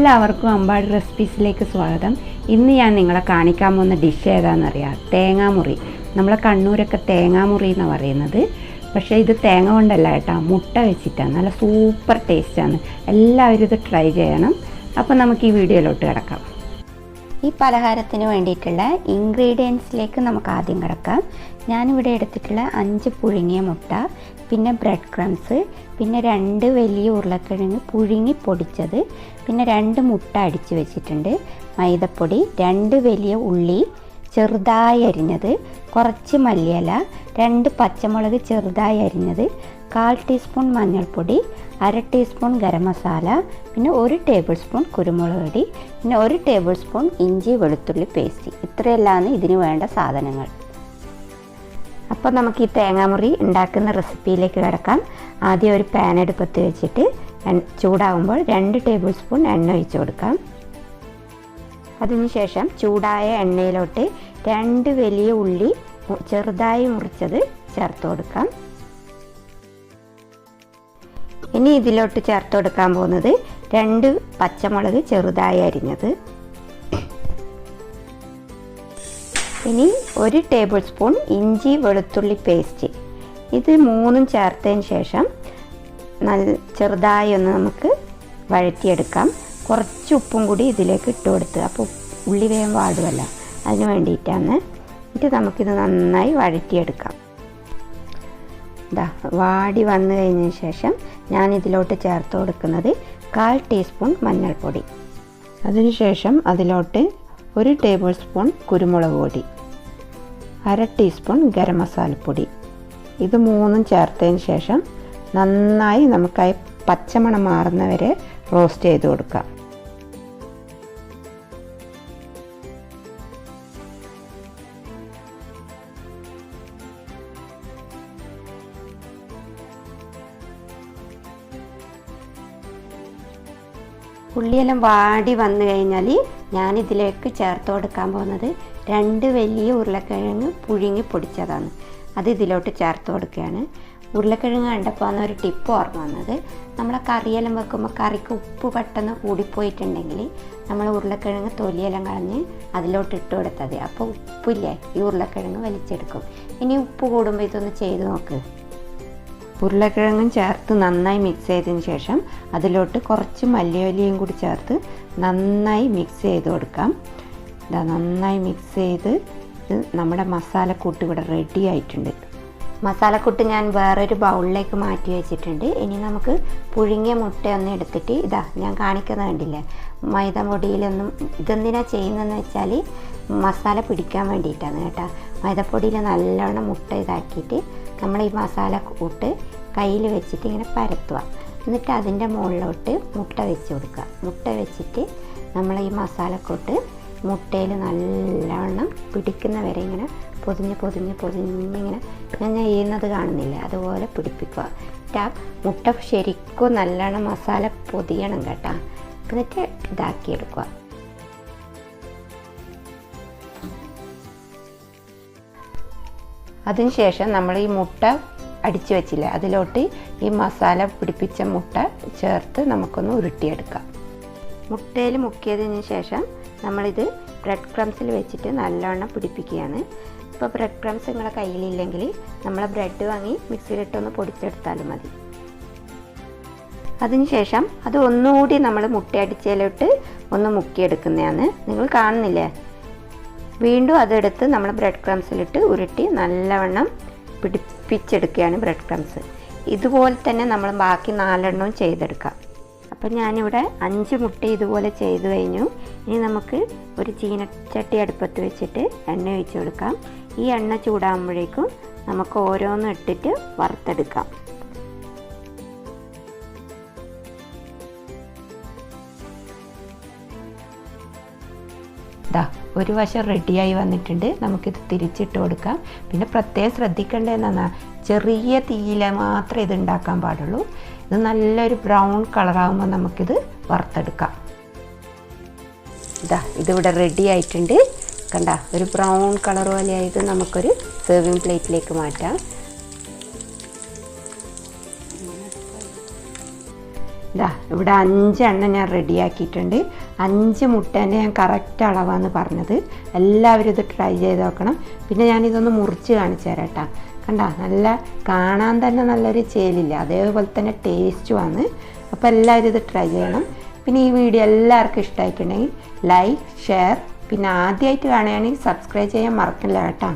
എല്ലാവർക്കും അമ്പാടി റെസിപ്പീസിലേക്ക് സ്വാഗതം. ഇന്ന് ഞാൻ നിങ്ങളെ കാണിക്കാൻ പോകുന്ന ഡിഷ് ഏതാണെന്നറിയാം? തേങ്ങാമുറി. നമ്മളെ കണ്ണൂരൊക്കെ തേങ്ങാമുറി എന്നാണ് പറയുന്നത്. പക്ഷേ ഇത് തേങ്ങ കൊണ്ടല്ല കേട്ടോ, മുട്ട വെച്ചിട്ടാണ്. നല്ല സൂപ്പർ ടേസ്റ്റാണ്. എല്ലാവരും ഇത് ട്രൈ ചെയ്യണം. അപ്പോൾ നമുക്ക് ഈ വീഡിയോയിലോട്ട് കിടക്കാം. ഈ പലഹാരത്തിന് വേണ്ടിയിട്ടുള്ള ഇൻഗ്രീഡിയൻസിലേക്ക് നമുക്ക് ആദ്യം കിടക്കാം. ഞാനിവിടെ എടുത്തിട്ടുള്ള 5 പുഴുങ്ങിയ മുട്ട, പിന്നെ ബ്രെഡ് ക്രംസ്, പിന്നെ 2 വലിയ ഉരുളക്കിഴങ്ങ് പുഴുങ്ങി പൊടിച്ചത്, പിന്നെ 2 മുട്ട അടിച്ച് വെച്ചിട്ടുണ്ട്, മൈദപ്പൊടി, 2 വലിയ ഉള്ളി ചെറുതായി അരിഞ്ഞത്, കുറച്ച് മല്ലിയില, 2 പച്ചമുളക് ചെറുതായി അരിഞ്ഞത്, 1/4 ടീസ്പൂൺ മഞ്ഞൾപ്പൊടി, 1/2 ടീസ്പൂൺ ഗരം മസാല, പിന്നെ 1 ടേബിൾ സ്പൂൺ കുരുമുളക് പൊടി, പിന്നെ 1 ടേബിൾ സ്പൂൺ ഇഞ്ചി വെളുത്തുള്ളി പേസ്റ്റ്. ഇത്രയെല്ലാമാണ് ഇതിന് വേണ്ട സാധനങ്ങൾ. അപ്പോൾ നമുക്ക് ഈ തേങ്ങാമുറി ഉണ്ടാക്കുന്ന റെസിപ്പിയിലേക്ക് കിടക്കാം. ആദ്യം ഒരു പാൻ അടുപ്പത്ത് വെച്ചിട്ട് ചൂടാകുമ്പോൾ 2 ടേബിൾ സ്പൂൺ എണ്ണ ഒഴിച്ച് കൊടുക്കാം. അതിനുശേഷം ചൂടായ എണ്ണയിലോട്ട് 2 വലിയ ഉള്ളി ചെറുതായി മുറിച്ചത് ചേർത്ത് കൊടുക്കാം. ഇനി ഇതിലോട്ട് ചേർത്ത് കൊടുക്കാൻ പോകുന്നത് 2 പച്ചമുളക് ചെറുതായി അരിഞ്ഞത്, ഇനി 1 ടേബിൾ സ്പൂൺ ഇഞ്ചി വെളുത്തുള്ളി പേസ്റ്റ്. ഇത് 3 ചേർത്തതിന് ശേഷം ചെറുതായി ഒന്ന് നമുക്ക് വഴറ്റിയെടുക്കാം. കുറച്ച് ഉപ്പും കൂടി ഇതിലേക്ക് ഇട്ട് കൊടുത്ത്, അപ്പോൾ ഉള്ളി വേഗം വാടുമല്ല, അതിന് വേണ്ടിയിട്ടാണ്. എന്നിട്ട് നമുക്കിത് നന്നായി വഴറ്റിയെടുക്കാം. വാടി വന്നു കഴിഞ്ഞതിന് ശേഷം ഞാൻ ഇതിലോട്ട് ചേർത്ത് കൊടുക്കുന്നത് 1/4 ടീസ്പൂൺ മഞ്ഞൾപ്പൊടി. അതിനുശേഷം അതിലോട്ട് 1 ടേബിൾ സ്പൂൺ കുരുമുളക് പൊടി, 1/2 ടീസ്പൂൺ ഗരം മസാലപ്പൊടി. ഇത് 3 ചേർത്തതിന് ശേഷം നന്നായി നമുക്കായി പച്ചമണം മാറുന്നവരെ റോസ്റ്റ് ചെയ്ത് കൊടുക്കാം. ഉള്ളിയെല്ലാം വാടി വന്നു കഴിഞ്ഞാൽ ഞാനിതിലേക്ക് ചേർത്ത് കൊടുക്കാൻ പോകുന്നത് 2 വലിയ ഉരുളക്കിഴങ്ങ് പുഴുങ്ങി പൊടിച്ചതാണ്. അത് ഇതിലോട്ട് ചേർത്ത് കൊടുക്കുകയാണ്. ഉരുളക്കിഴങ്ങ് കണ്ടപ്പോൾ ഒരു ടിപ്പ് ഓർമ്മ വന്നത്, നമ്മളെ കറിയെല്ലാം വെക്കുമ്പോൾ കറിക്ക് ഉപ്പ് പെട്ടെന്ന് കൂടിപ്പോയിട്ടുണ്ടെങ്കിൽ നമ്മൾ ഉരുളക്കിഴങ്ങ് തൊലിയെല്ലാം കളഞ്ഞ് അതിലോട്ട് ഇട്ട് കൊടുത്തത്. അപ്പോൾ ഉപ്പില്ലേ, ഈ ഉരുളക്കിഴങ്ങ് വലിച്ചെടുക്കും. ഇനി ഉപ്പ് കൂടുമ്പോൾ ഇതൊന്ന് ചെയ്ത് നോക്ക്. ഉരുളക്കിഴങ്ങും ചേർത്ത് നന്നായി മിക്സ് ചെയ്തതിന് ശേഷം അതിലോട്ട് കുറച്ച് മല്ലിയിലയും കൂടി ചേർത്ത് നന്നായി മിക്സ് ചെയ്ത് കൊടുക്കാം. നന്നായി മിക്സ് ചെയ്ത് നമ്മുടെ മസാലക്കൂട്ട് ഇവിടെ റെഡി ആയിട്ടുണ്ട്. മസാലക്കൂട്ട് ഞാൻ വേറൊരു ബൗളിലേക്ക് മാറ്റി വെച്ചിട്ടുണ്ട്. ഇനി നമുക്ക് പുഴുങ്ങിയ മുട്ട ഒന്ന് എടുത്തിട്ട് ഞാൻ കാണിക്കുന്നത് കണ്ടില്ലേ, മൈദ പൊടിയിലൊന്നും ഇതെന്തിനാണ് ചെയ്യുന്നതെന്ന് വെച്ചാൽ മസാല പിടിക്കാൻ വേണ്ടിയിട്ടാണ് കേട്ടോ. മൈദപ്പൊടിയിൽ നല്ലോണം മുട്ട ഇതാക്കിയിട്ട് നമ്മൾ ഈ മസാല കൂട്ട് കയ്യിൽ വെച്ചിട്ട് ഇങ്ങനെ പരത്തുക. എന്നിട്ട് അതിൻ്റെ മുകളിലോട്ട് മുട്ട വെച്ച് കൊടുക്കുക. മുട്ട വെച്ചിട്ട് നമ്മൾ ഈ മസാലക്കൂട്ട് മുട്ടയിൽ നല്ലോണം പിടിക്കുന്ന വരെ ഇങ്ങനെ പൊതിഞ്ഞിങ്ങനെ ഞാൻ ചെയ്യുന്നത് കാണുന്നില്ല, അതുപോലെ പിടിപ്പിക്കുക. മുട്ട ശരിക്കും നല്ലോണം മസാല പൊതിയണം കേട്ടോ. എന്നിട്ട് ഇതാക്കിയെടുക്കുക. അതിനുശേഷം നമ്മൾ ഈ മുട്ട അടിച്ചു വെച്ചില്ല, അതിലോട്ട് ഈ മസാല പിടിപ്പിച്ച മുട്ട ചേർത്ത് നമുക്കൊന്ന് ഉരുട്ടിയെടുക്കാം. മുട്ടയിൽ മുക്കിയതിന് ശേഷം നമ്മളിത് ബ്രെഡ് ക്രംസിൽ വെച്ചിട്ട് നല്ലോണം പിടിപ്പിക്കുകയാണ്. ഇപ്പോൾ ബ്രെഡ് ക്രംസ് നിങ്ങളുടെ കയ്യിലില്ലെങ്കിൽ നമ്മൾ ബ്രെഡ് വാങ്ങി മിക്സിയിലിട്ടൊന്ന് പൊടിച്ചെടുത്താലും മതി. അതിനുശേഷം അത് ഒന്നുകൂടി നമ്മൾ മുട്ടയടിച്ചതിലോട്ട് ഒന്ന് മുക്കിയെടുക്കുന്നതാണ്. നിങ്ങൾ കാണുന്നില്ലേ, വീണ്ടും അതെടുത്ത് നമ്മൾ ബ്രെഡ് ക്രംസിലിട്ട് ഉരുട്ടി നല്ലവണ്ണം പിടിപ്പിച്ചെടുക്കുകയാണ് ബ്രെഡ് ക്രംസ്. ഇതുപോലെ തന്നെ നമ്മൾ ബാക്കി 4 എണ്ണവും ചെയ്തെടുക്കാം. അപ്പം ഞാനിവിടെ 5 മുട്ട ഇതുപോലെ ചെയ്തു കഴിഞ്ഞു. ഇനി നമുക്ക് ഒരു ചീനച്ചട്ടി അടുപ്പത്ത് വെച്ചിട്ട് എണ്ണ ഒഴിച്ച് കൊടുക്കാം. ഈ എണ്ണ ചൂടാകുമ്പോഴേക്കും നമുക്ക് ഓരോന്നും ഇട്ടിട്ട് വറുത്തെടുക്കാം. ഒരു വശം റെഡിയായി വന്നിട്ടുണ്ട്. നമുക്കിത് തിരിച്ചിട്ട് കൊടുക്കാം. പിന്നെ പ്രത്യേകം ശ്രദ്ധിക്കേണ്ടതെന്നാ, ചെറിയ തീയിൽ മാത്രമേ ഇത് ഉണ്ടാക്കാൻ പാടുള്ളൂ. ഇത് നല്ലൊരു ബ്രൗൺ കളറാകുമ്പോൾ നമുക്കിത് വറുത്തെടുക്കാം. ഇതിവിടെ റെഡി ആയിട്ടുണ്ട്. കണ്ട, ഒരു ബ്രൗൺ കളർ പോലെ ആയത് നമുക്കൊരു സെർവിങ് പ്ലേറ്റിലേക്ക് മാറ്റാം. ഇതാ ഇവിടെ 5 എണ്ണം ഞാൻ റെഡിയാക്കിയിട്ടുണ്ട്. 5 മുട്ടേൻ്റെ ഞാൻ കറക്റ്റ് അളവാണ് പറഞ്ഞത്. എല്ലാവരും ഇത് ട്രൈ ചെയ്ത് നോക്കണം. പിന്നെ ഞാനിതൊന്ന് മുറിച്ച് കാണിച്ചു തരാം കേട്ടോ. കണ്ട നല്ല കാണാൻ തന്നെ നല്ലൊരു ചേലില്ല, അതേപോലെ തന്നെ ടേസ്റ്റുമാണ്. അപ്പോൾ എല്ലാവരും ഇത് ട്രൈ ചെയ്യണം. പിന്നെ ഈ വീഡിയോ എല്ലാവർക്കും ഇഷ്ടമായിട്ടുണ്ടെങ്കിൽ ലൈക്ക്, ഷെയർ, പിന്നെ ആദ്യമായിട്ട് കാണുകയാണെങ്കിൽ സബ്സ്ക്രൈബ് ചെയ്യാൻ മറക്കില്ല കേട്ടോ.